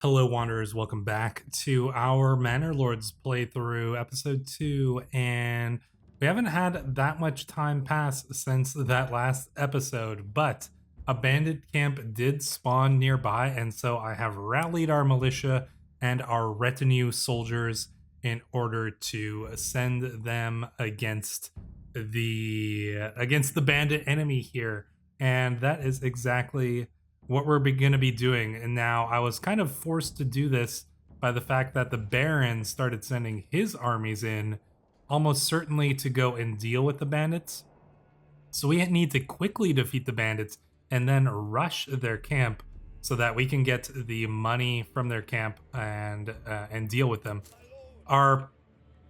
Hello, Wanderers. Welcome back to our Manor Lords playthrough, episode 2. And we haven't had that much time pass since that last episode, but a bandit camp did spawn nearby. And so I have rallied our militia and our retinue soldiers in order to send them against the bandit enemy here. And that is exactly what we're going to be doing. And now I was kind of forced to do this by the fact that the Baron started sending his armies in, almost certainly to go and deal with the bandits. So we need to quickly defeat the bandits and then rush their camp so that we can get the money from their camp and deal with them. Our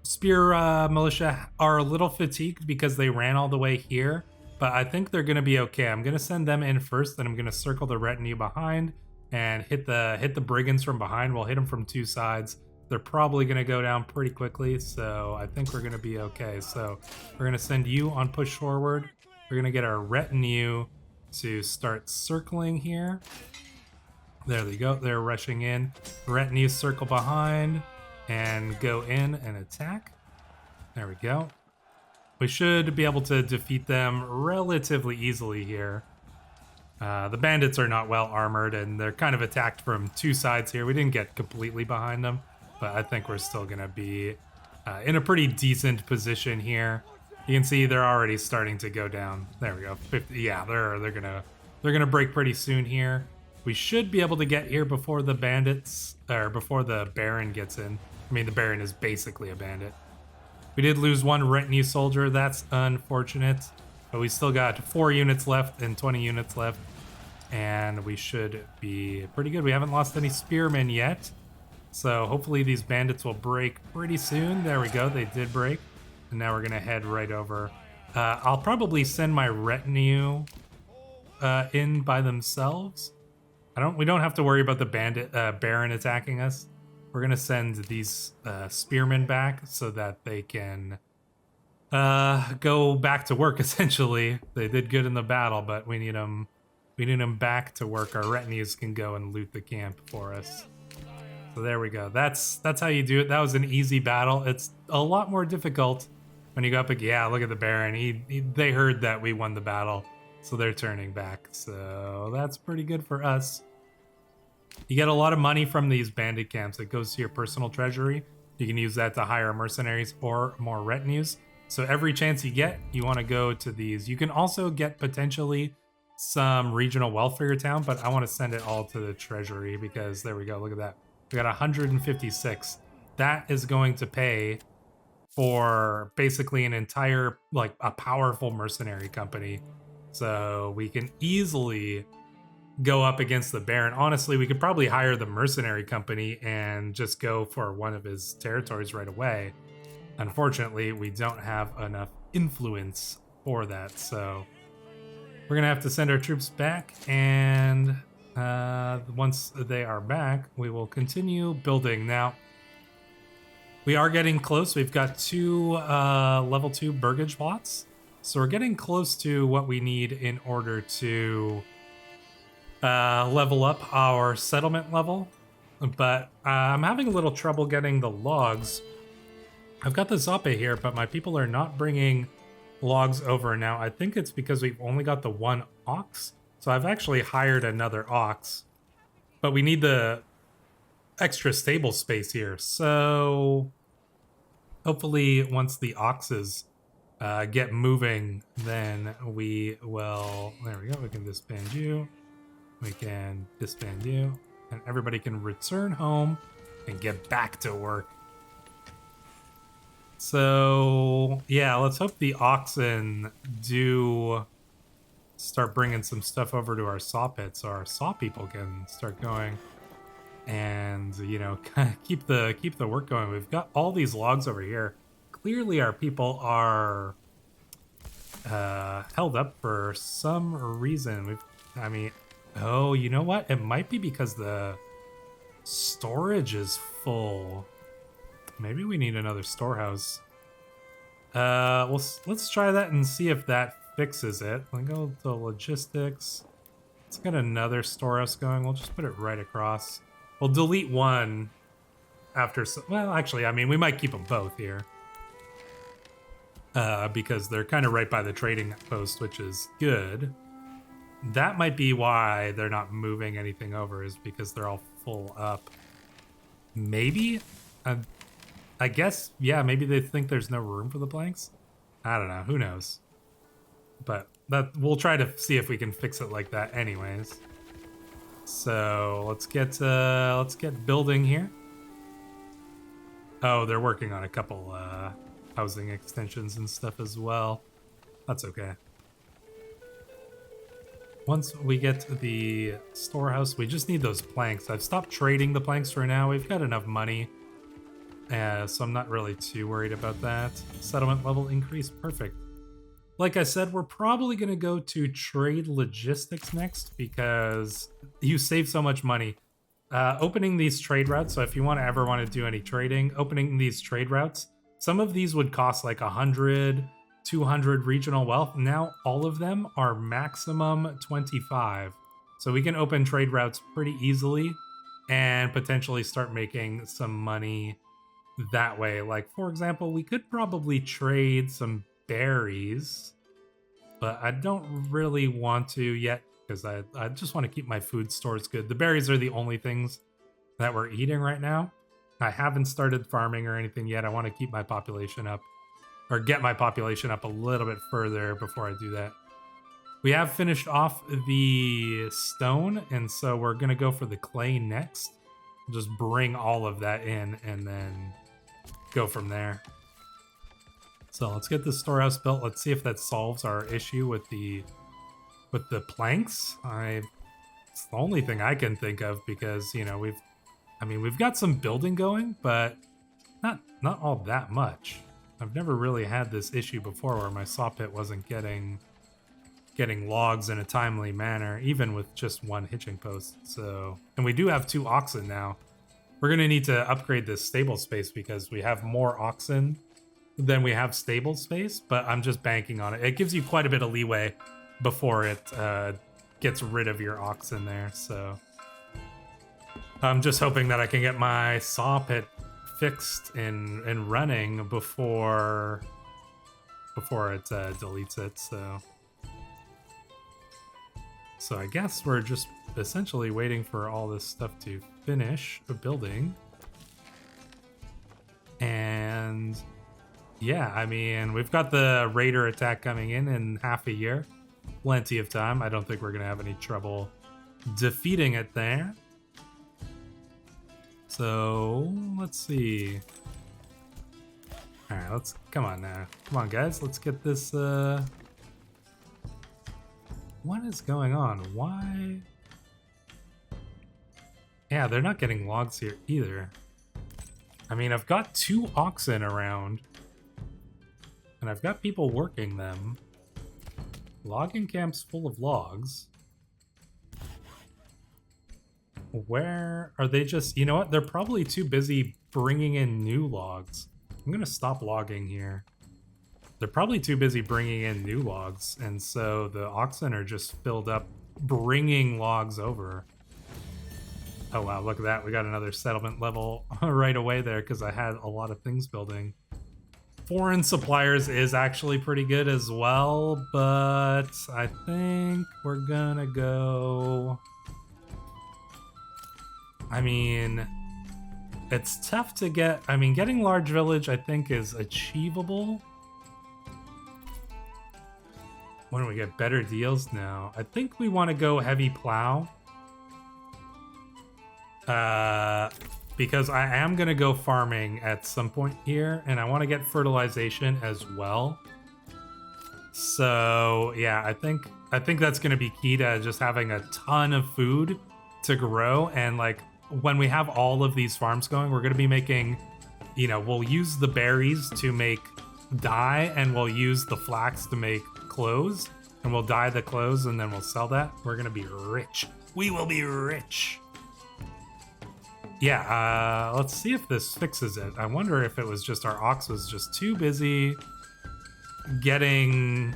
spear militia are a little fatigued because they ran all the way here, but I think they're going to be okay. I'm going to send them in first, then I'm going to circle the retinue behind and hit the brigands from behind. We'll hit them from two sides. They're probably going to go down pretty quickly, so I think we're going to be okay. So we're going to send you on push forward. We're going to get our retinue to start circling here. There they go. They're rushing in. Retinue circle behind and go in and attack. There we go. We should be able to defeat them relatively easily here. The bandits are not well armored and they're kind of attacked from two sides here. We didn't get completely behind them, but I think we're still going to be in a pretty decent position here. You can see they're already starting to go down. There we go. 50, yeah, they're gonna break pretty soon here. We should be able to get here before the bandits or before the Baron gets in. I mean, the Baron is basically a bandit. We did lose one retinue soldier. That's unfortunate. But we still got 4 units left and 20 units left. And we should be pretty good. We haven't lost any spearmen yet. So hopefully these bandits will break pretty soon. There we go. They did break. And now we're going to head right over. I'll probably send my retinue in by themselves. We don't have to worry about the bandit Baron attacking us. We're gonna send these spearmen back so that they can go back to work. Essentially, they did good in the battle, but we need them. We need them back to work. Our retinues can go and loot the camp for us. So there we go. That's how you do it. That was an easy battle. It's a lot more difficult when you go up. Yeah, look at the Baron. They heard that we won the battle, so they're turning back. So that's pretty good for us. You get a lot of money from these bandit camps. It goes to your personal treasury. You can use that to hire mercenaries or more retinues. So every chance you get, you want to go to these. You can also get potentially some regional welfare town, but I want to send it all to the treasury because there we go. Look at that. We got 156. That is going to pay for basically an entire, like a powerful mercenary company. So we can easily go up against the Baron. Honestly, we could probably hire the mercenary company and just go for one of his territories right away. Unfortunately, we don't have enough influence for that, so we're gonna have to send our troops back, and once they are back, we will continue building. Now, we are getting close. We've got 2 level 2 burgage plots, so we're getting close to what we need in order to level up our settlement level, but I'm having a little trouble getting the logs. I've got the Zape here, but my people are not bringing logs over now. I think it's because we've only got the 1 ox, so I've actually hired another ox, but we need the extra stable space here. So hopefully once the oxes get moving, then we will, there we go, we can disband you. We can disband you, and everybody can return home and get back to work. So, yeah, let's hope the oxen do start bringing some stuff over to our saw pit so our saw people can start going and, you know, kind of keep the work going. We've got all these logs over here. Clearly our people are held up for some reason. Oh, you know what? It might be because the storage is full. Maybe we need another storehouse. Let's try that and see if that fixes it. Let me go to logistics. Let's get another storehouse going. We'll just put it right across. We'll delete one after. Well, actually, I mean, we might keep them both here. Because they're kind of right by the trading post, which is good. That might be why they're not moving anything over, is because they're all full up. Maybe? I guess, yeah, maybe they think there's no room for the planks. I don't know. Who knows? But we'll try to see if we can fix it like that anyways. So let's get building here. Oh, they're working on a couple housing extensions and stuff as well. That's okay. Once we get to the storehouse, we just need those planks. I've stopped trading the planks for now. We've got enough money. So I'm not really too worried about that. Settlement level increase, perfect. Like I said, we're probably going to go to trade logistics next because you save so much money. Opening these trade routes, so if you ever want to do any trading, opening these trade routes, some of these would cost like 100, 200 regional wealth. Now all of them are maximum 25. So we can open trade routes pretty easily and potentially start making some money that way. Like, for example, we could probably trade some berries, but I don't really want to yet because I just want to keep my food stores good. The berries are the only things that we're eating right now. I haven't started farming or anything yet. I want to keep my population up, or get my population up a little bit further before I do that. We have finished off the stone, and so we're going to go for the clay next. Just bring all of that in and then go from there. So let's get the storehouse built. Let's see if that solves our issue with the planks. It's the only thing I can think of because, you know, we've got some building going, but not all that much. I've never really had this issue before where my saw pit wasn't getting logs in a timely manner, even with just one hitching post. So, and we do have 2 oxen now. We're going to need to upgrade this stable space because we have more oxen than we have stable space, but I'm just banking on it. It gives you quite a bit of leeway before it gets rid of your oxen there. So I'm just hoping that I can get my saw pit fixed and running before it deletes it. So I guess we're just essentially waiting for all this stuff to finish building. And yeah, I mean, we've got the raider attack coming in half a year. Plenty of time. I don't think we're going to have any trouble defeating it there. So let's see. All right, come on now. Come on, guys. Let's get this. What is going on? Why? Yeah, they're not getting logs here either. I mean, I've got 2 oxen around, and I've got people working them. Logging camp's full of logs. Where are they? Just, you know what? They're probably too busy bringing in new logs. I'm gonna stop logging here. They're probably too busy bringing in new logs, and so the oxen are just filled up bringing logs over. Oh wow, look at that. We got another settlement level right away there because I had a lot of things building. Foreign suppliers is actually pretty good as well, but I think we're gonna go... I mean, it's tough to get... I mean, getting large village I think is achievable. When do we get better deals now? I think we want to go heavy plow. Because I am going to go farming at some point here, and I want to get fertilization as well. So, yeah, I think that's going to be key to just having a ton of food to grow. And, like, when we have all of these farms going, we're going to be making, you know, we'll use the berries to make dye, and we'll use the flax to make clothes, and we'll dye the clothes, and then we'll sell that. We're going to be rich. We will be rich. Yeah, let's see if this fixes it. I wonder if it was just our ox was just too busy getting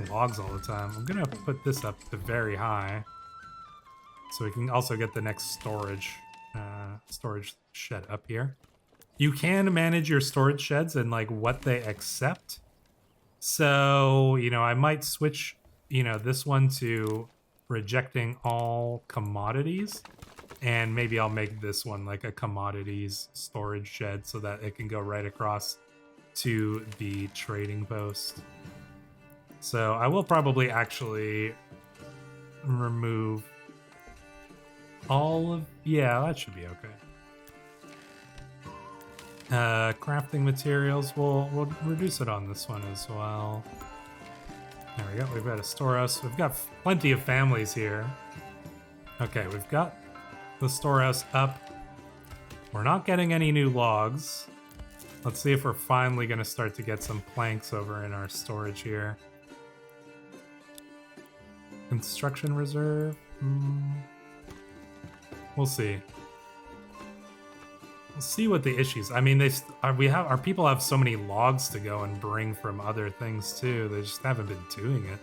logs all the time. I'm gonna put this up to very high. So we can also get the next storage shed up here. You can manage your storage sheds and like what they accept. So, you know, I might switch, you know, this one to rejecting all commodities. And maybe I'll make this one like a commodities storage shed so that it can go right across to the trading post. So I will probably actually remove all of... Yeah, that should be okay. Crafting materials, we'll reduce it on this one as well. There we go. We've got a storehouse. We've got plenty of families here. Okay, we've got the storehouse up. We're not getting any new logs. Let's see if we're finally going to start to get some planks over in our storage here. Construction reserve. We'll see. We'll see what the issues. I mean, our people have so many logs to go and bring from other things too. They just haven't been doing it.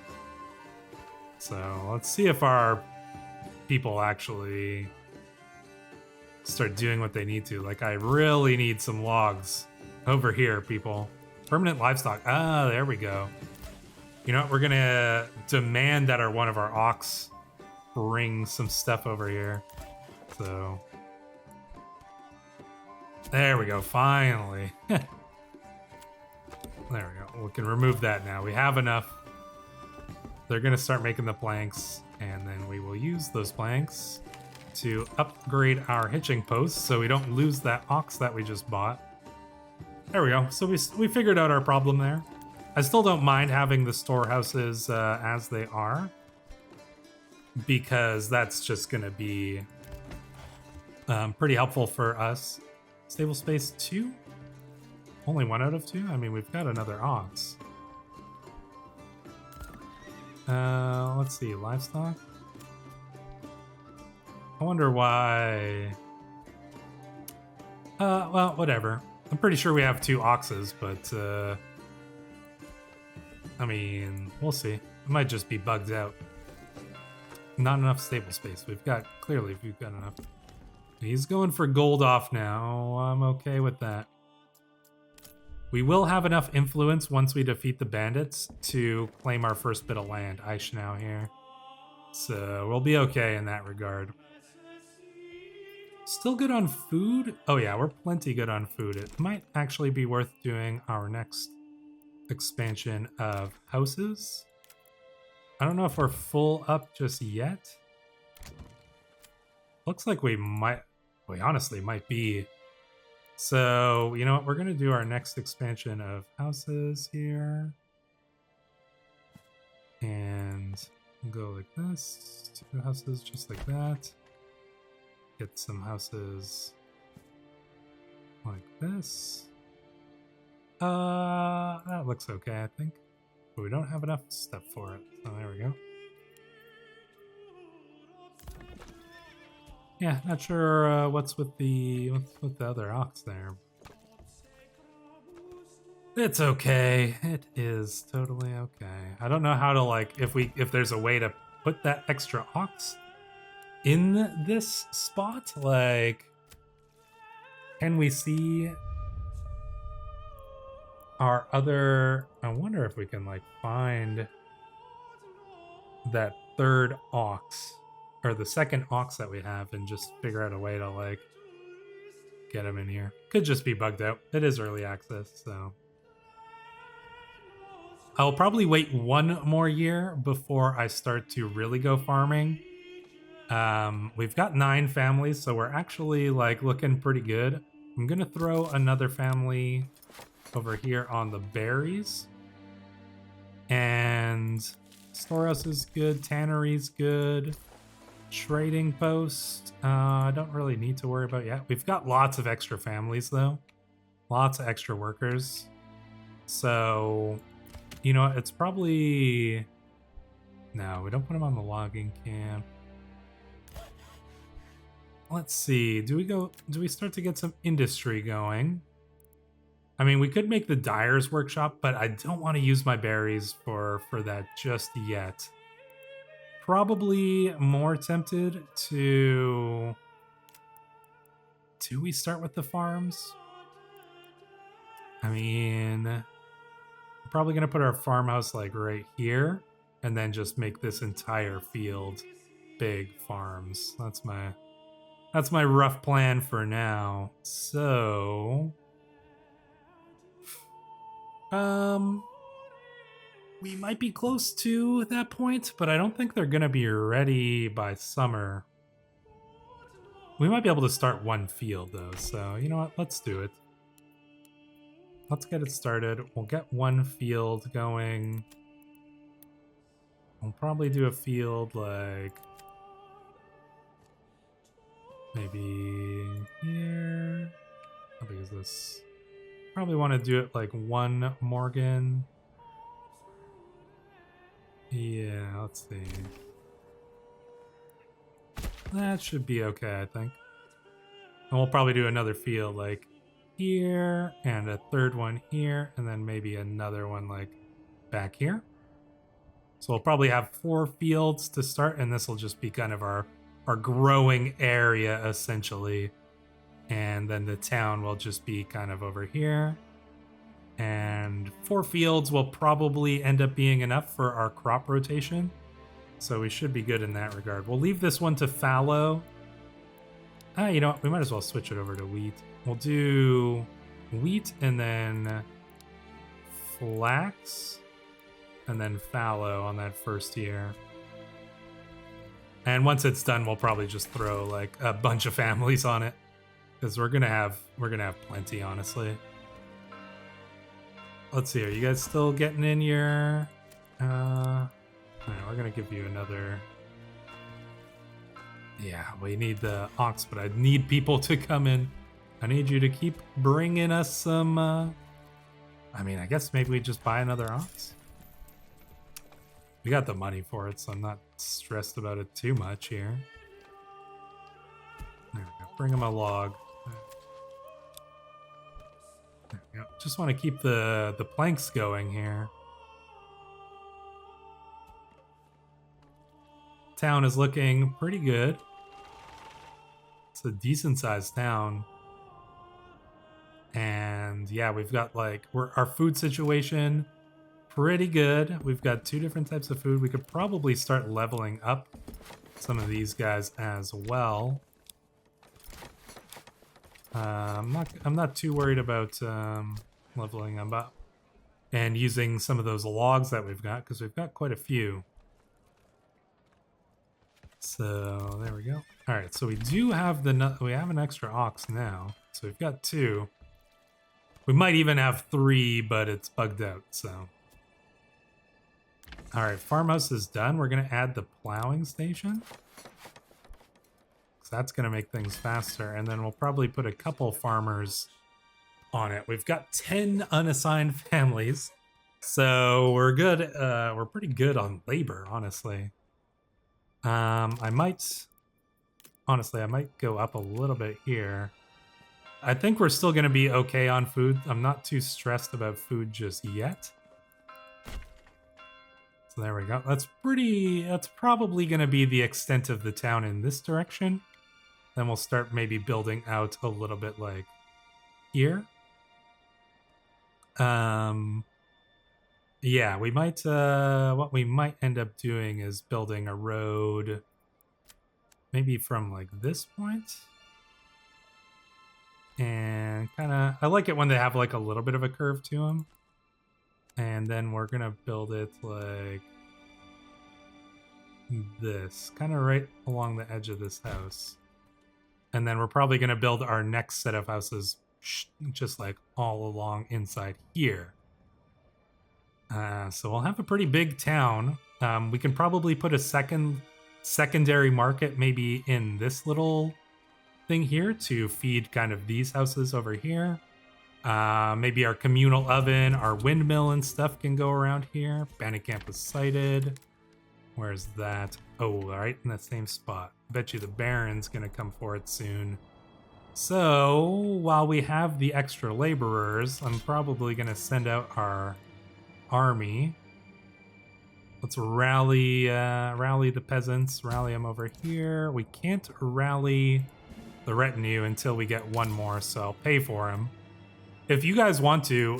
So let's see if our people actually start doing what they need to. Like, I really need some logs over here, people. Permanent livestock. Ah, there we go. You know what? We're gonna demand that one of our ox bring some stuff over here. So there we go. Finally. There we go. We can remove that now. We have enough. They're gonna start making the planks, and then we will use those planks to upgrade our hitching posts so we don't lose that ox that we just bought. There we go. So we figured out our problem there. I still don't mind having the storehouses as they are, because that's just going to be pretty helpful for us. Stable space 2? Only 1 out of 2? I mean, we've got another ox. Let's see, livestock? I wonder why... well, whatever. I'm pretty sure we have 2 oxes, but, I mean, we'll see. It might just be bugged out. Not enough stable space. We've got enough. He's going for gold off now. I'm okay with that. We will have enough influence once we defeat the bandits to claim our first bit of land, Aishnau here. So we'll be okay in that regard. Still good on food? Oh yeah, we're plenty good on food. It might actually be worth doing our next expansion of houses. I don't know if we're full up just yet. Looks like we honestly might be. So, you know what? We're going to do our next expansion of houses here. And we'll go like this. 2 houses just like that. Get some houses like this. That looks okay, I think. But we don't have enough stuff for it. So there we go. Yeah, not sure what's with the other ox there. It's okay. It is totally okay. I don't know how to, like, if there's a way to put that extra ox in this spot. Like, can we see our other... I wonder if we can, like, find that third ox, or the second ox that we have, and just figure out a way to, like, get him in here. Could just be bugged out. It is early access, so... I'll probably wait 1 more year before I start to really go farming. We've got 9 families, so we're actually, like, looking pretty good. I'm gonna throw another family over here on the berries. And storehouse is good, tannery's good. Trading post, I don't really need to worry about yet. We've got lots of extra families, though. Lots of extra workers. So, you know what? It's probably... No, we don't put them on the logging camp. Let's see. Do we start to get some industry going? I mean, we could make the dyer's workshop, but I don't want to use my berries for that just yet. probably more tempted to... Do we start with the farms? I mean, we're probably going to put our farmhouse like right here and then just make this entire field big farms. That's my rough plan for now. So, we might be close to that point, but I don't think they're going to be ready by summer. We might be able to start one field though, so you know what? Let's do it. Let's get it started. We'll get one field going. We'll probably do a field like maybe here. How big is this? Probably want to do it like one Morgan. Yeah, let's see. That should be okay, I think. And we'll probably do another field like here, and a third one here, and then maybe another one like back here. So we'll probably have 4 fields to start, and this will just be kind of our growing area, essentially. And then the town will just be kind of over here. And 4 fields will probably end up being enough for our crop rotation. So we should be good in that regard. We'll leave this one to fallow. You know what? We might as well switch it over to wheat. We'll do wheat and then flax and then fallow on that first year. And once it's done, we'll probably just throw like a bunch of families on it because we're gonna have plenty, honestly. Let's see. Are you guys still getting in your? All right, we're gonna give you another. Yeah, we need the ox, but I need people to come in. I need you to keep bringing us some. I mean, I guess maybe we just buy another ox. We got the money for it, so I'm not stressed about it too much here. There we go. Bring him a log. There we go. Just want to keep the planks going here. Town is looking pretty good. It's a decent sized town. And yeah, we've got like our food situation pretty good. We've got 2 different types of food. We could probably start leveling up some of these guys as well. I'm not too worried about leveling them up and using some of those logs that we've got because we've got quite a few. So there we go. All right, so we do have we have an extra ox now. So we've got 2. We might even have 3, but it's bugged out. So all right, farmhouse is done. We're gonna add the plowing station. So that's gonna make things faster, and then we'll probably put a couple farmers on it. We've got 10 unassigned families, so we're good. We're pretty good on labor, honestly. I might go up a little bit here. I think we're still going to be okay on food. I'm not too stressed about food just yet. So there we go. That's probably going to be the extent of the town in this direction. Then we'll start maybe building out a little bit like here. Yeah, we might, what we might end up doing is building a road maybe from like this point. And kind of, I like it when they have like a little bit of a curve to them. And then we're going to build it like this, kind of right along the edge of this house. And then we're probably going to build our next set of houses just like all along inside here. So we'll have a pretty big town. We can probably put a secondary market maybe in this little thing here to feed kind of these houses over here. Maybe our communal oven, our windmill and stuff can go around here. Bandit camp was sighted. Where's that? Oh, right in that same spot. Bet you the Baron's gonna come for it soon. So while we have the extra laborers, I'm probably gonna send out our army Let's rally the peasants. Rally them over here. We can't rally the retinue until we get one more, so I'll pay for him. If you guys want to,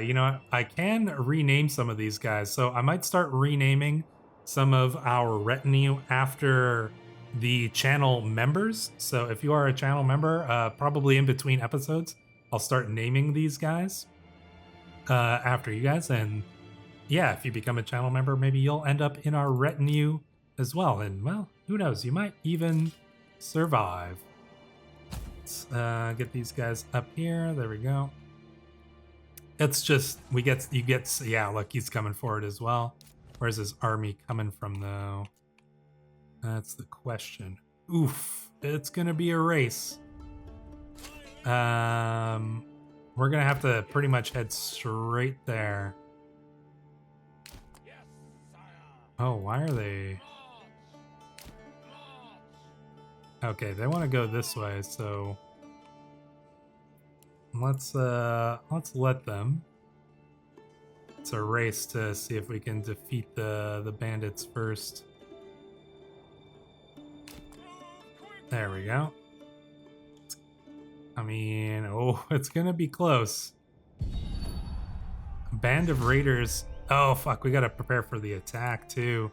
you know, I can rename some of these guys. So I might start renaming some of our retinue after the channel members. So if you are a channel member, probably in between episodes, I'll start naming these guys after you guys. And yeah, if you become a channel member, maybe you'll end up in our retinue as well. And well, who knows? You might even survive. Let's get these guys up here. There we go. It's just yeah, look, he's coming forward as well. Where's his army coming from though? That's the question. Oof, it's gonna be a race. We're gonna have to pretty much head straight there. Oh, why are they? Okay, they want to go this way, so let's let them. It's a race to see if we can defeat the bandits first. There we go. I mean, oh, it's gonna be close. A band of raiders. Oh fuck, we gotta prepare for the attack too.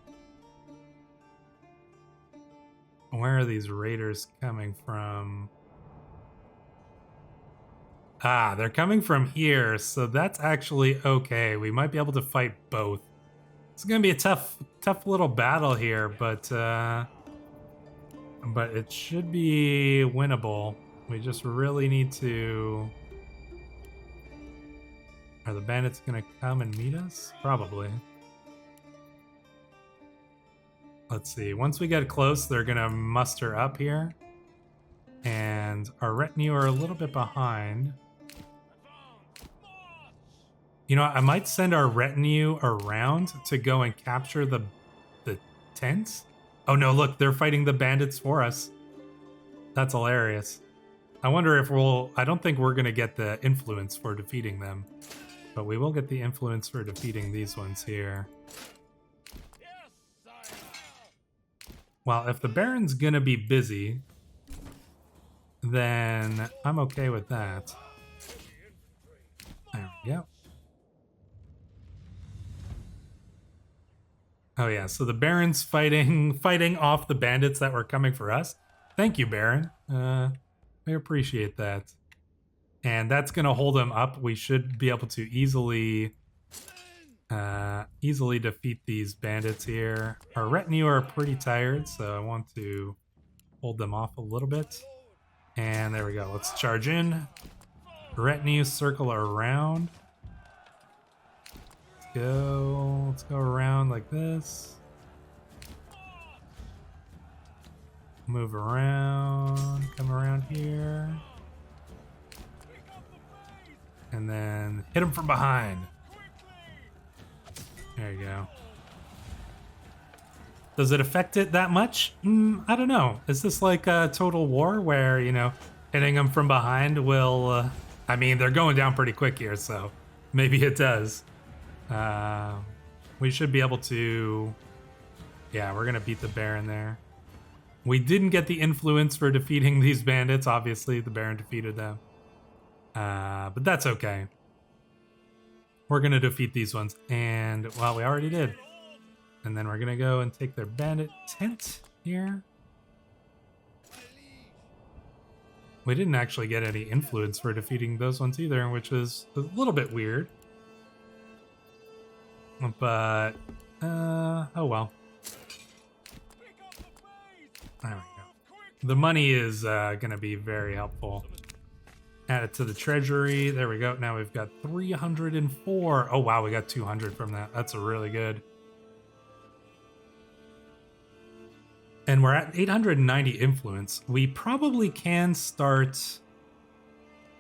Where are these raiders coming from? Ah, they're coming from here, so that's actually okay. We might be able to fight both. It's gonna be a tough little battle here, but it should be winnable. We just really need to... Are the bandits gonna come and meet us? Probably. Let's see. Once we get close, they're gonna muster up here. And our retinue are a little bit behind. You know, I might send our retinue around to go and capture the tents. Oh no, look, they're fighting the bandits for us. That's hilarious. I wonder if I don't think we're gonna get the influence for defeating them. But we will get the influence for defeating these ones here. Well, if the Baron's gonna be busy, then I'm okay with that. There we go. Oh yeah, so the Baron's fighting off the bandits that were coming for us. Thank you, Baron. We appreciate that. And that's gonna hold him up. We should be able to easily defeat these bandits here. Our retinue are pretty tired, so I want to hold them off a little bit. And there we go. Let's charge in. Retinue, circle around. Let's go around like this. Move around, come around here. And then hit him from behind. There you go. Does it affect it that much? I don't know. Is this like a Total War where, you know, hitting them from behind will... I mean, they're going down pretty quick here, so maybe it does. We should be able to... Yeah, we're going to beat the Baron there. We didn't get the influence for defeating these bandits. Obviously, the Baron defeated them. But that's okay. We're going to defeat these ones. And, well, we already did. And then we're going to go and take their bandit tent here. We didn't actually get any influence for defeating those ones either, which is a little bit weird. But, oh well. There we go. The money is going to be very helpful. Add it to the treasury. There we go. Now we've got 304. Oh wow, we got 200 from that. That's really good. And we're at 890 influence. We probably can start...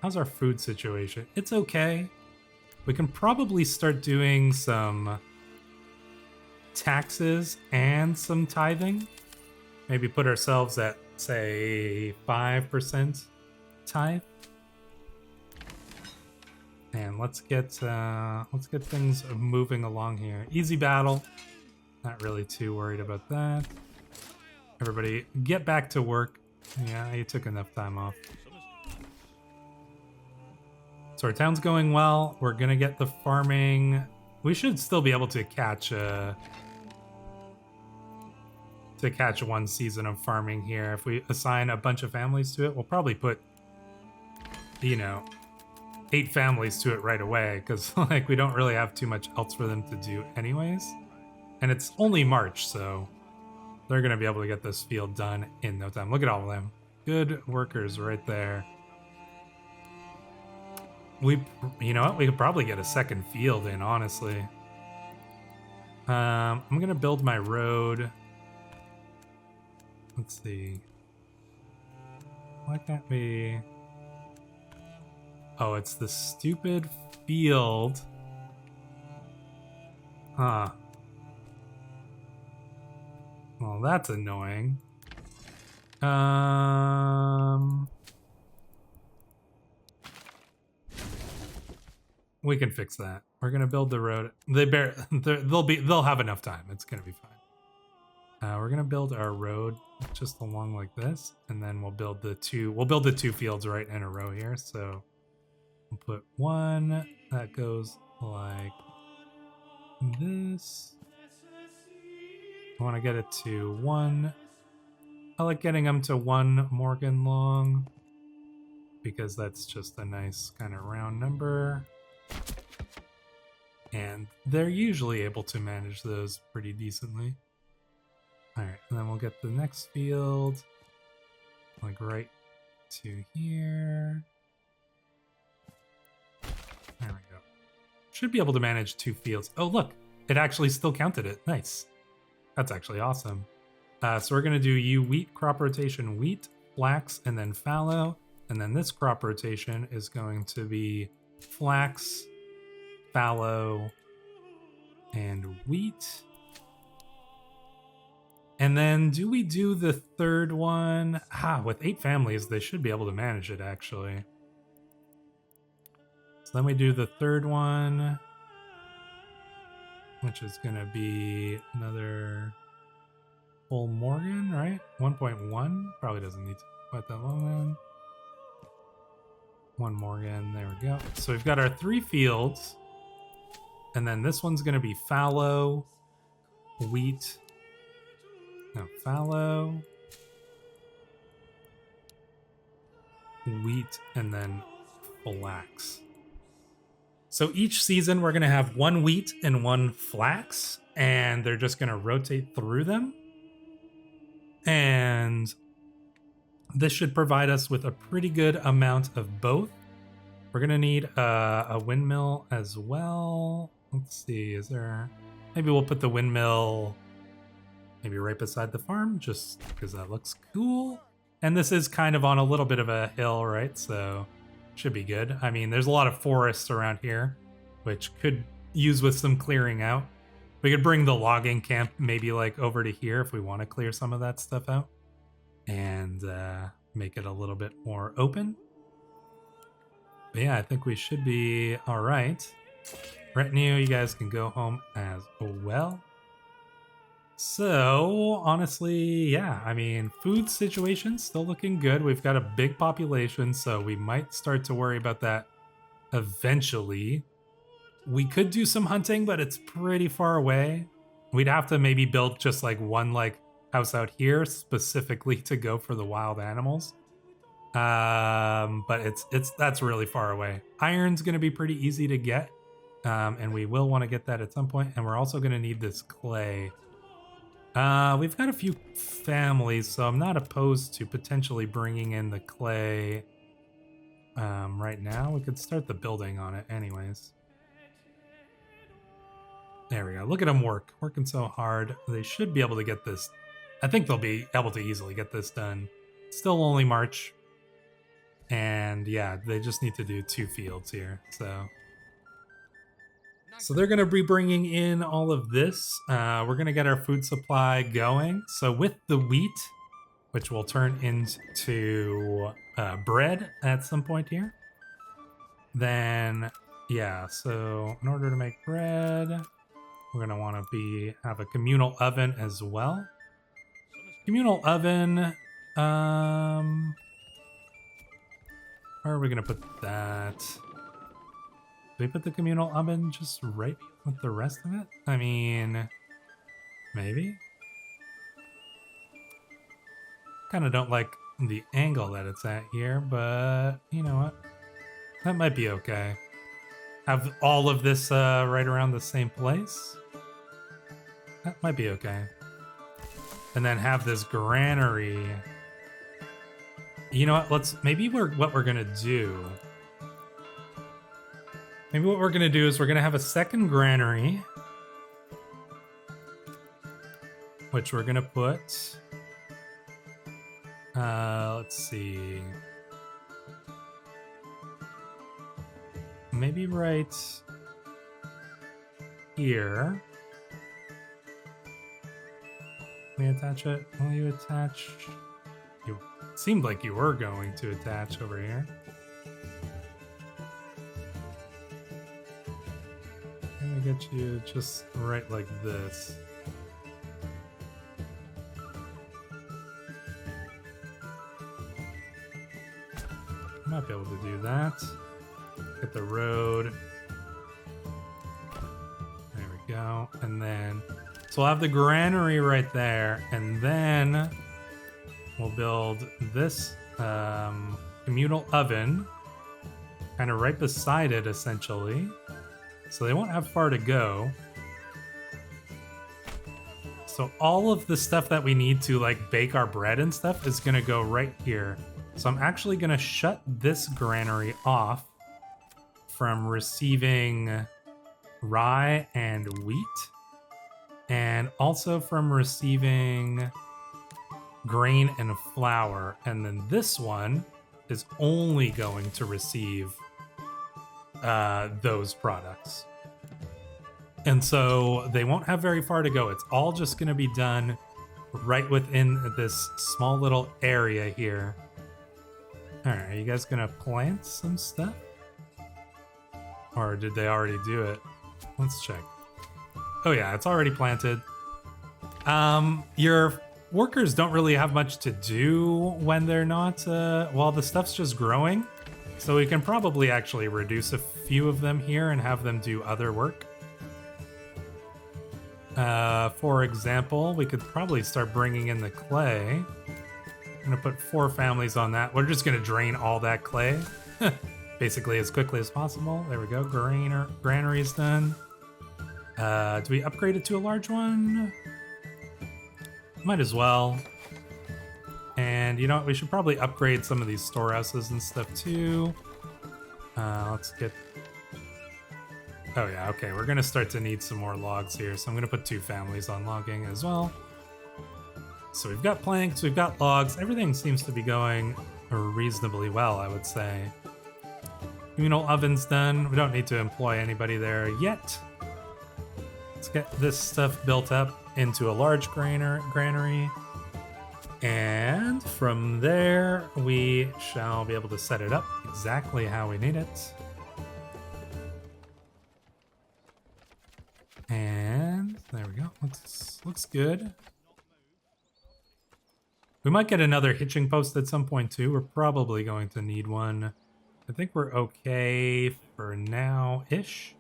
How's our food situation? It's okay. We can probably start doing some taxes and some tithing. Maybe put ourselves at, say, 5% tithe. And let's get things moving along here. Easy battle. Not really too worried about that. Everybody, get back to work. Yeah, you took enough time off. So our town's going well. We're gonna get the farming. We should still be able to catch one season of farming here. If we assign a bunch of families to it, we'll probably put, you know, 8 families to it right away, because like we don't really have too much else for them to do anyways. And it's only March, so they're gonna be able to get this field done in no time. Look at all of them. Good workers right there. You know what? We could probably get a second field in, honestly. I'm gonna build my road. Let's see. Why can't we? Oh, it's the stupid field. Huh. Well, that's annoying. We can fix that. We're gonna build the road. They'll have enough time. It's gonna be fine. We're gonna build our road just along like this, and then we'll build the two fields right in a row here. So we'll put one that goes like this. I want to get it to 1. I like getting them to 1 Morgan long because that's just a nice kind of round number. And they're usually able to manage those pretty decently. Alright, and then we'll get the next field, like right to here. There we go. Should be able to manage 2 fields. Oh, look, it actually still counted it. Nice. That's actually awesome. So we're going to do wheat, crop rotation, wheat, flax, and then fallow. And then this crop rotation is going to be flax, fallow, and wheat. And then do we do the third one? With 8 families, they should be able to manage it, actually. So then we do the third one, which is going to be another full Morgan, right? 1.1. Probably doesn't need to quite that long then. 1 Morgan. There we go. So we've got our 3 fields. And then this one's going to be fallow, wheat. No, fallow, wheat, and then flax. So each season we're going to have 1 wheat and 1 flax, and they're just going to rotate through them. And this should provide us with a pretty good amount of both. We're going to need a windmill as well. Let's see, is there... Maybe we'll put the windmill maybe right beside the farm, just because that looks cool. And this is kind of on a little bit of a hill, right? So should be good. I mean, there's a lot of forests around here, which could use with some clearing out. We could bring the logging camp maybe like over to here if we want to clear some of that stuff out and make it a little bit more open. But yeah, I think we should be all right. Retinue, you guys can go home as well. So honestly, yeah, I mean, food situation still looking good. We've got a big population, so we might start to worry about that eventually. We could do some hunting, but it's pretty far away. We'd have to maybe build just like one like house out here specifically to go for the wild animals. But that's really far away. Iron's going to be pretty easy to get. And we will want to get that at some point. And we're also going to need this clay. We've got a few families, so I'm not opposed to potentially bringing in the clay right now. We could start the building on it anyways. There we go. Look at them working so hard. They should be able to get this. I think they'll be able to easily get this done. Still only March. And yeah, they just need to do 2 fields here, So they're going to be bringing in all of this. We're going to get our food supply going. So with the wheat, which will turn into bread at some point here. Then, yeah, so in order to make bread, we're gonna want to have a communal oven as well. Communal oven. Where are we gonna put that? Do we put the communal oven just right with the rest of it? I mean, maybe. Kind of don't like the angle that it's at here, but you know what? That might be okay. Have all of this right around the same place. That might be okay. And then have this granary. You know what? What we're gonna do. Maybe what we're gonna do is we're gonna have a second granary, which we're gonna put. Let's see. Maybe right here. We attach it. Will you attach? You seemed like you were going to attach over here. Can we get you just right like this? Might be able to do that. Get the road. There we go. And then, so we'll have the granary right there, and then we'll build this communal oven kind of right beside it, essentially. So they won't have far to go. So all of the stuff that we need to like bake our bread and stuff is gonna go right here. So I'm actually gonna shut this granary off from receiving rye and wheat, and also from receiving grain and flour. And then this one is only going to receive those products. And so they won't have very far to go. It's all just going to be done right within this small little area here. All right, are you guys going to plant some stuff? Or did they already do it? Let's check. Oh yeah, it's already planted. Your workers don't really have much to do when they're not, while the stuff's just growing. So we can probably actually reduce a few of them here and have them do other work. For example, we could probably start bringing in the clay. I'm gonna put 4 families on that. We're just gonna drain all that clay, basically as quickly as possible. There we go. Granary is done. Do we upgrade it to a large one? Might as well. And you know what? We should probably upgrade some of these storehouses and stuff too. Let's get. Oh yeah, okay. We're gonna start to need some more logs here, so I'm gonna put 2 families on logging as well. So we've got planks, we've got logs. Everything seems to be going reasonably well, I would say. Communal oven's done. We don't need to employ anybody there yet. Let's get this stuff built up into a large granary. And from there, we shall be able to set it up exactly how we need it. And there we go. Looks good. We might get another hitching post at some point too. We're probably going to need one. I think we're okay for now-ish,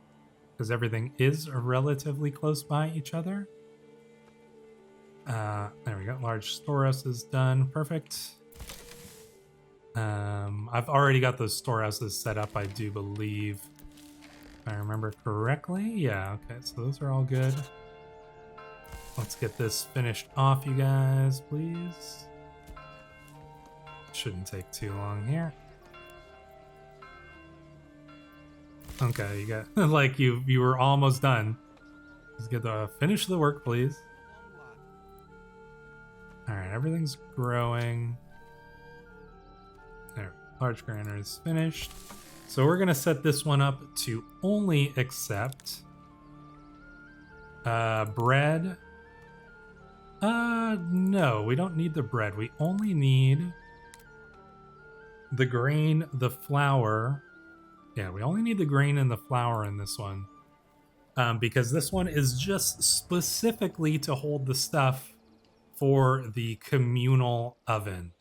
because everything is relatively close by each other. There we go. Large storehouse is done. Perfect. I've already got those storehouses set up, I do believe. If I remember correctly. Yeah, okay. So those are all good. Let's get this finished off, you guys, please. Shouldn't take too long here. Okay, you got like you were almost done. Let's get to finish the work, please. All right, everything's growing. There, large granary is finished. So we're gonna set this one up to only accept bread. No, we don't need the bread. We only need the grain, the flour. Yeah, we only need the grain and the flour in this one. because this one is just specifically to hold the stuff for the communal oven.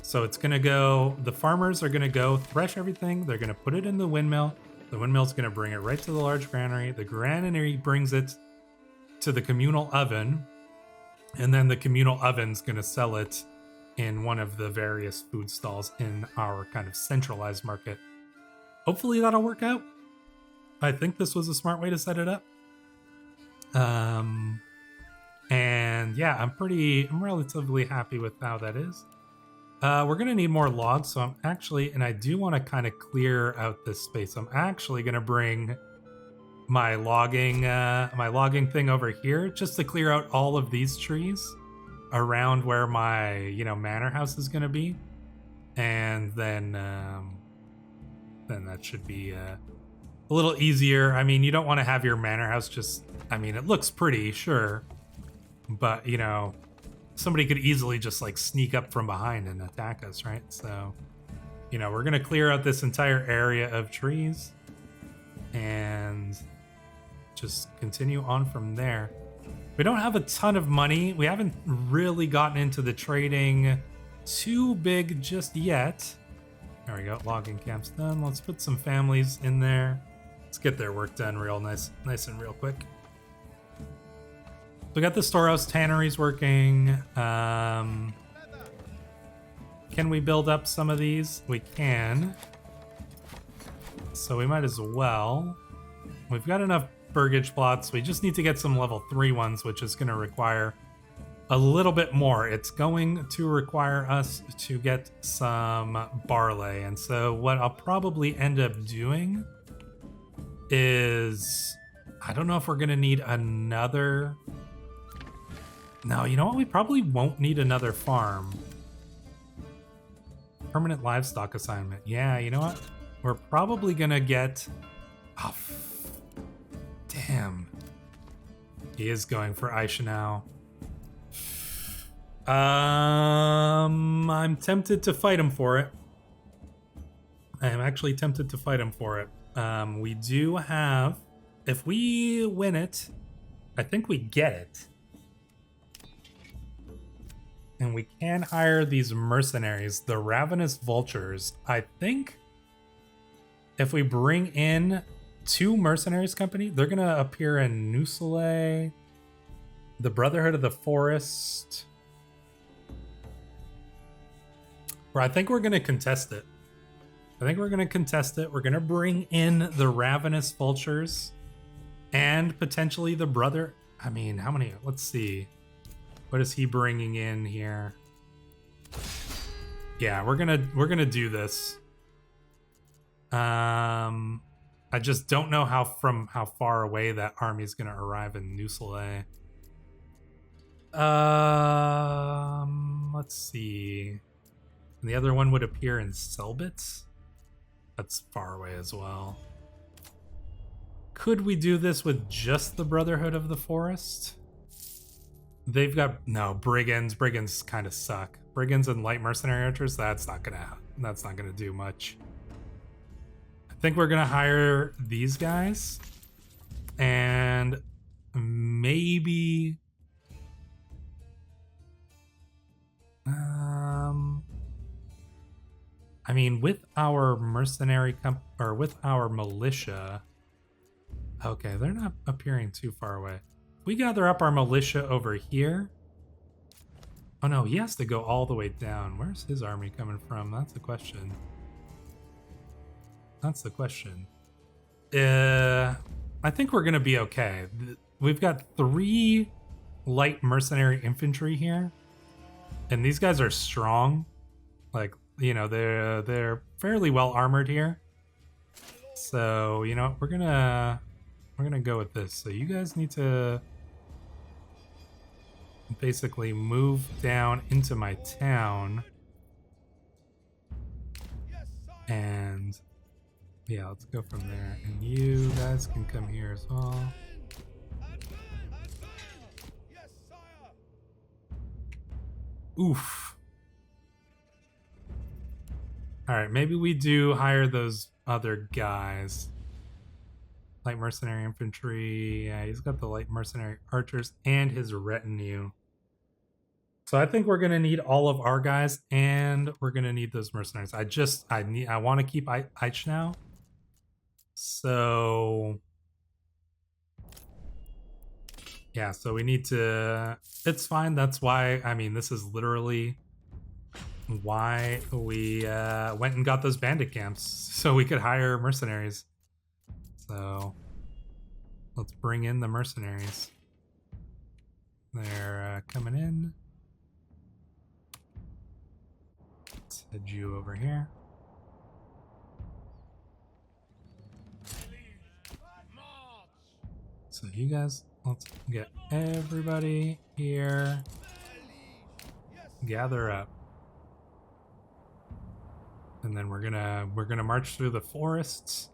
So it's going to go, the farmers are going to go thresh everything. They're going to put it in the windmill. The windmill's going to bring it right to the large granary. The granary brings it to the communal oven. And then the communal oven's going to sell it in one of the various food stalls in our kind of centralized market. Hopefully that'll work out. I think this was a smart way to set it up. And yeah, I'm relatively happy with how that is. We're gonna need more logs, so I'm actually, and I do want to kind of clear out this space. I'm actually gonna bring my logging thing over here just to clear out all of these trees around where my manor house is gonna be, and then that should be a little easier. I mean, you don't want to have your manor house just, I mean, it looks pretty, sure, but somebody could easily just like sneak up from behind and attack us, right? So, we're gonna clear out this entire area of trees and just continue on from there. We don't have a ton of money. We haven't really gotten into the trading too big just yet. There we go, logging camp's done. Let's put some families in there. Let's get their work done real nice and real quick. We got the storehouse tanneries working. Can we build up some of these? We can. So we might as well. We've got enough burgage plots. We just need to get some level 3 ones, which is going to require a little bit more. It's going to require us to get some barley. And so what I'll probably end up doing is, I don't know if we're going to need another... No, you know what? We probably won't need another farm. Permanent livestock assignment. Yeah, you know what? We're probably going to get... Oh, damn. He is going for Aisha now. I'm tempted to fight him for it. I am actually tempted to fight him for it. We do have... If we win it, I think we get it. And we can hire these mercenaries, the Ravenous Vultures. I think if we bring in 2 mercenaries company, they're going to appear in Nusale, the Brotherhood of the Forest. Or I think we're going to contest it. We're going to bring in the Ravenous Vultures and potentially the brother. I mean, how many? Let's see. What is he bringing in here? Yeah, we're gonna do this. I just don't know how far away that army is gonna arrive in Nusale. Let's see. And the other one would appear in Selbitz. That's far away as well. Could we do this with just the Brotherhood of the Forest? They've got no brigands. Brigands kind of suck. Brigands and light mercenary archers. That's not gonna do much. I think we're gonna hire these guys, and maybe. I mean, with our mercenary or with our militia. Okay, they're not appearing too far away. We gather up our militia over here. Oh no, he has to go all the way down. Where's his army coming from? That's the question. I think we're gonna be okay. We've got 3 light mercenary infantry here, and these guys are strong. Like, they're fairly well armored here. So, we're gonna go with this. So you guys need to basically move down into my town. And yeah, let's go from there. And you guys can come here as well. Oof. All right, maybe we do hire those other guys. Light mercenary infantry. Yeah, he's got the light mercenary archers and his retinue. So I think we're gonna need all of our guys, and we're gonna need those mercenaries. I want to keep Eich now. So yeah, so we need to. It's fine. That's why. I mean, this is literally why we went and got those bandit camps so we could hire mercenaries. So let's bring in the mercenaries. They're coming in. Let's head you over here. So you guys, let's get everybody here. Gather up. And then we're gonna march through the forests.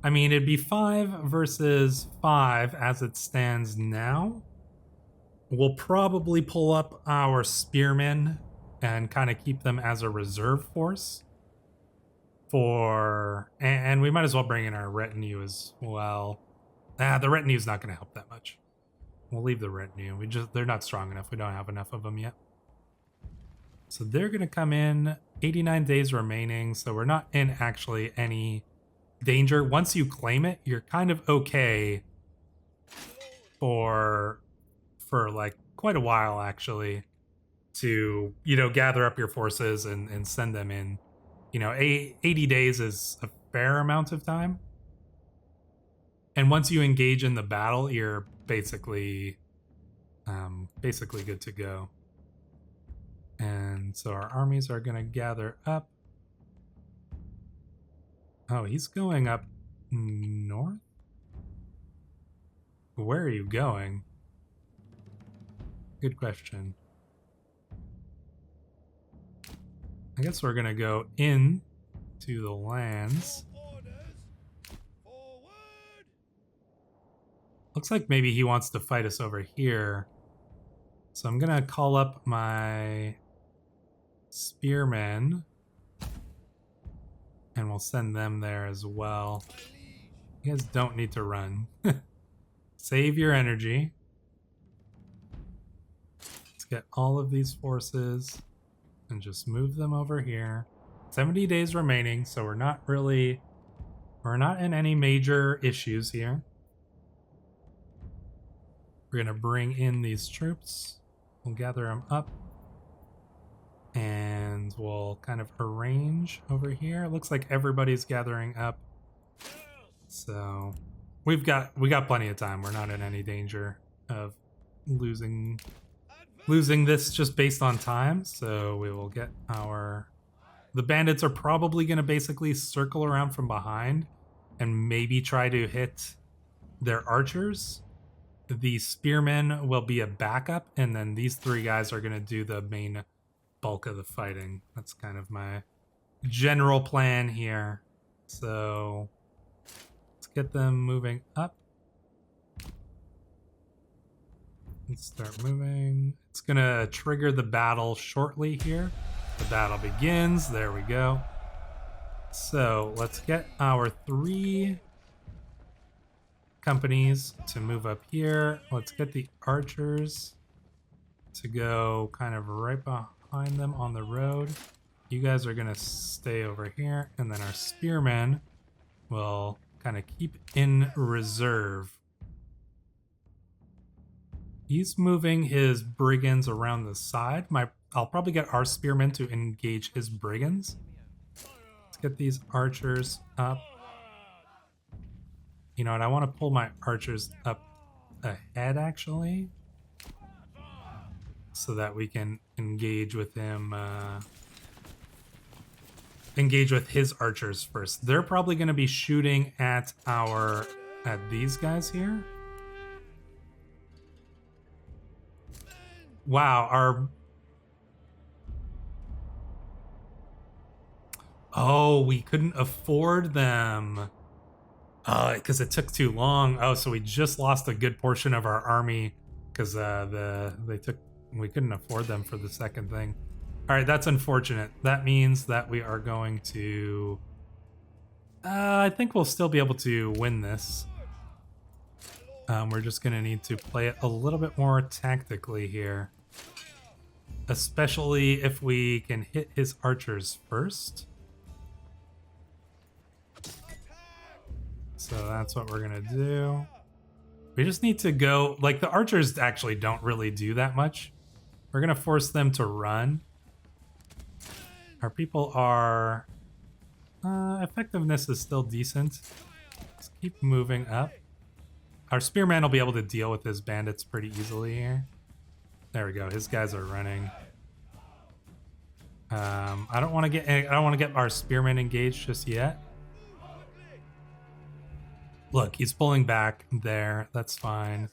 I mean, it'd be 5 versus 5 as it stands now. We'll probably pull up our spearmen and kind of keep them as a reserve force for, and we might as well bring in our retinue as well. The retinue's not going to help that much. We'll leave the retinue. They're not strong enough. We don't have enough of them yet. So they're going to come in. 89 days remaining, so we're not in actually any danger. Once you claim it, you're kind of okay for like quite a while actually to, you know, gather up your forces and send them in. You know, 80 days is a fair amount of time. And once you engage in the battle, you're basically good to go. And so our armies are going to gather up. Oh, he's going up north? Where are you going? Good question. I guess we're going to go in to the lands. Looks like maybe he wants to fight us over here. So I'm going to call up my spearmen. And we'll send them there as well. You guys don't need to run. Save your energy. Let's get all of these forces and just move them over here. 70 days remaining, so we're not in any major issues here. We're gonna bring in these troops. We'll gather them up. And we'll kind of arrange over here. It looks like everybody's gathering up. So we've got plenty of time. We're not in any danger of losing this just based on time. So we will get the bandits are probably going to basically circle around from behind and maybe try to hit their archers. The spearmen will be a backup, and then these 3 guys are going to do the main bulk of the fighting. That's kind of my general plan here. So let's get them moving up. Let's start moving. It's gonna trigger the battle shortly here. The battle begins. There we go. So let's get our 3 companies to move up here. Let's get the archers to go kind of right behind them on the road. You guys are gonna stay over here, and then our spearmen will kind of keep in reserve. He's moving his brigands around the side. I'll probably get our spearmen to engage his brigands. Let's get these archers up. You know what? I want to pull my archers up ahead, actually, so that we can engage with him. Engage with his archers first. They're probably going to be shooting at these guys here. Wow, oh, we couldn't afford them. Because it took too long. Oh, so we just lost a good portion of our army because we couldn't afford them for the second thing. All right, that's unfortunate. That means that we are going to... I think we'll still be able to win this. We're just going to need to play it a little bit more tactically here. Especially if we can hit his archers first. So that's what we're going to do. We just need to go... Like, the archers actually don't really do that much. We're going to force them to run. Our people are... effectiveness is still decent. Let's keep moving up. Our spearman will be able to deal with his bandits pretty easily here. There we go. His guys are running. I don't want to get our spearmen engaged just yet. Look, he's pulling back there. That's fine.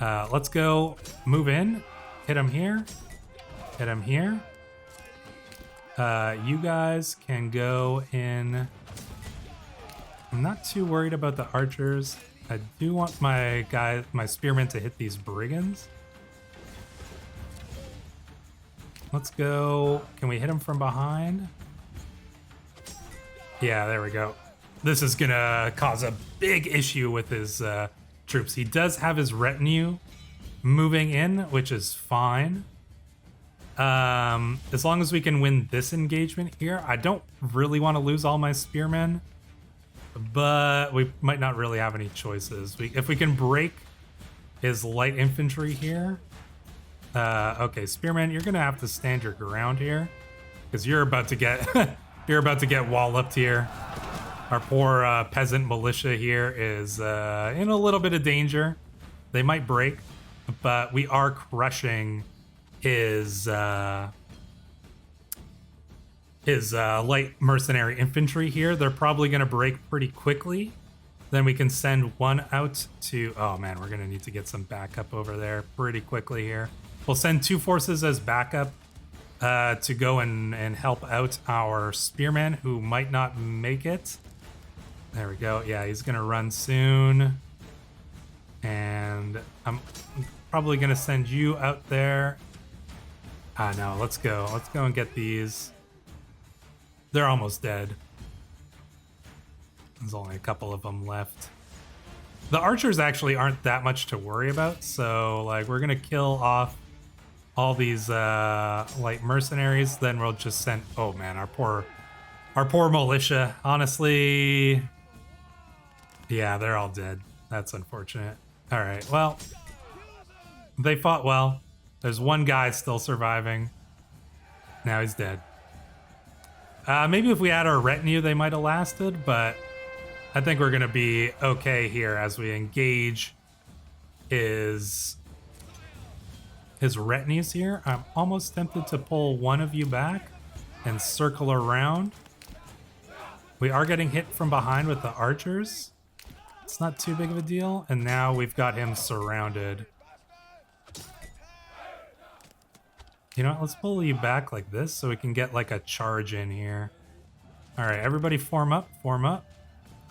Let's go move in. Hit him here. Hit him here. You guys can go in. I'm not too worried about the archers. I do want my spearmen to hit these brigands. Let's go. Can we hit him from behind? Yeah, there we go. This is gonna cause a big issue with his troops. He does have his retinue moving in, which is fine. As long as we can win this engagement here. I don't really want to lose all my spearmen, but we might not really have any choices. If we can break his light infantry here. Okay, spearman, you're gonna have to stand your ground here, because you're about to get walloped here. Our poor peasant militia here is in a little bit of danger. They might break, but we are crushing his light mercenary infantry here. They're probably going to break pretty quickly. Then we can send one out to... Oh man, we're going to need to get some backup over there pretty quickly here. We'll send 2 forces as backup to go and help out our spearman who might not make it. There we go. Yeah, he's going to run soon. And I'm probably going to send you out there. No, let's go. Let's go and get these. They're almost dead. There's only a couple of them left. The archers actually aren't that much to worry about. So, like, we're going to kill off all these light mercenaries. Then we'll just send... Oh, man, our poor militia. Honestly... Yeah, they're all dead. That's unfortunate. All right, well, they fought well. There's one guy still surviving. Now he's dead. Maybe if we had our retinue, they might have lasted, but I think we're going to be okay here as we engage his retinues here. I'm almost tempted to pull one of you back and circle around. We are getting hit from behind with the archers. It's not too big of a deal. And now we've got him surrounded. You know what? Let's pull you back like this so we can get like a charge in here. All right, everybody form up,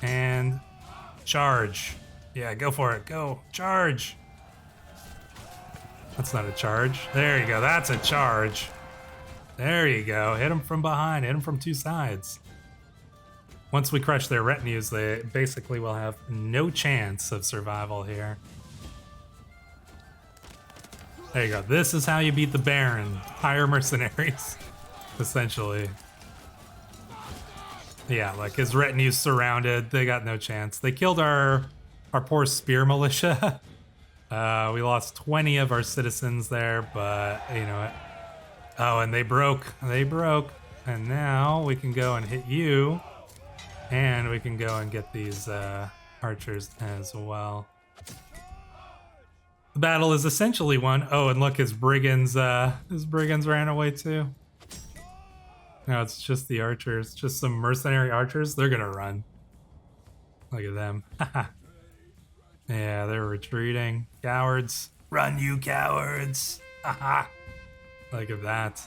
and charge. Yeah, go for it. Go. Charge. That's not a charge. There you go. That's a charge. There you go. Hit them from behind. Hit them from 2 sides. Once we crush their retinues, they basically will have no chance of survival here. There you go. This is how you beat the Baron. Hire mercenaries, essentially. Yeah, like his retinue's surrounded. They got no chance. They killed our poor spear militia. We lost 20 of our citizens there, but you know what? Oh, and they broke. They broke. And now we can go and hit you. And we can go and get these archers as well. The battle is essentially won. Oh, and look, his brigands ran away too. No, it's just the archers, just some mercenary archers. They're gonna run. Look at them. Yeah, they're retreating. Cowards. Run, you cowards. Look at that.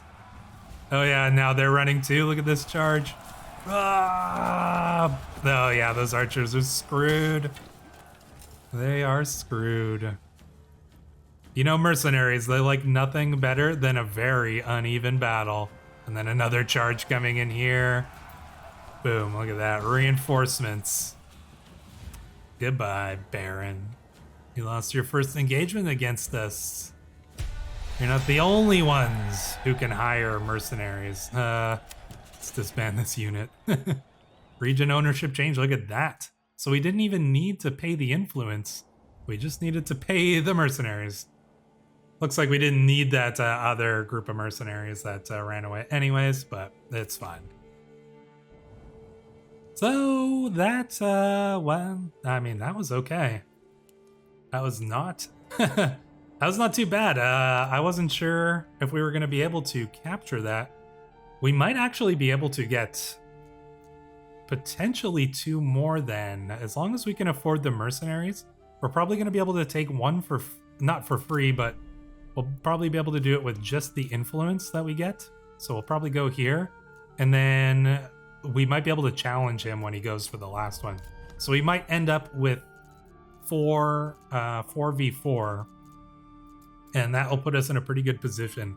Oh yeah, now they're running too. Look at this charge. Ah! Oh yeah, those archers are screwed. They are screwed. You know, mercenaries, they like nothing better than a very uneven battle. And then another charge coming in here. Boom, look at that. Reinforcements. Goodbye, Baron. You lost your first engagement against us. You're not the only ones who can hire mercenaries. Let's disband this unit. Region ownership change, look at that. So we didn't even need to pay the influence. We just needed to pay the mercenaries. Looks like we didn't need that other group of mercenaries that ran away anyways, but it's fine. So that, well, I mean, that was okay. That was not, that was not too bad. I wasn't sure if we were going to be able to capture that. We might actually be able to get potentially 2 more then, as long as we can afford the mercenaries. We're probably going to be able to take one for, not for free, but we'll probably be able to do it with just the influence that we get. So we'll probably go here, and then we might be able to challenge him when he goes for the last one. So we might end up with 4v4, and that will put us in a pretty good position.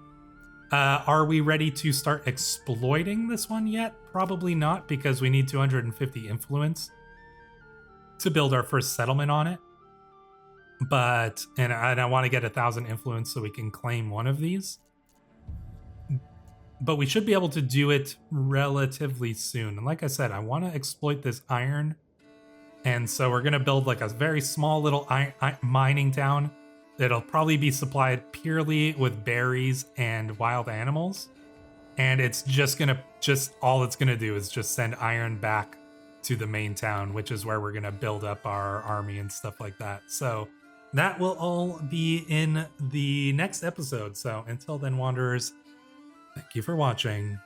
Are we ready to start exploiting this one yet? Probably not, because we need 250 influence to build our first settlement on it. But, and I want to get 1,000 influence so we can claim one of these. But we should be able to do it relatively soon. And like I said, I want to exploit this iron. And so we're going to build like a very small little mining town. It'll probably be supplied purely with berries and wild animals. And it's just all it's going to do is just send iron back to the main town, which is where we're going to build up our army and stuff like that. So that will all be in the next episode. So until then, Wanderers, thank you for watching.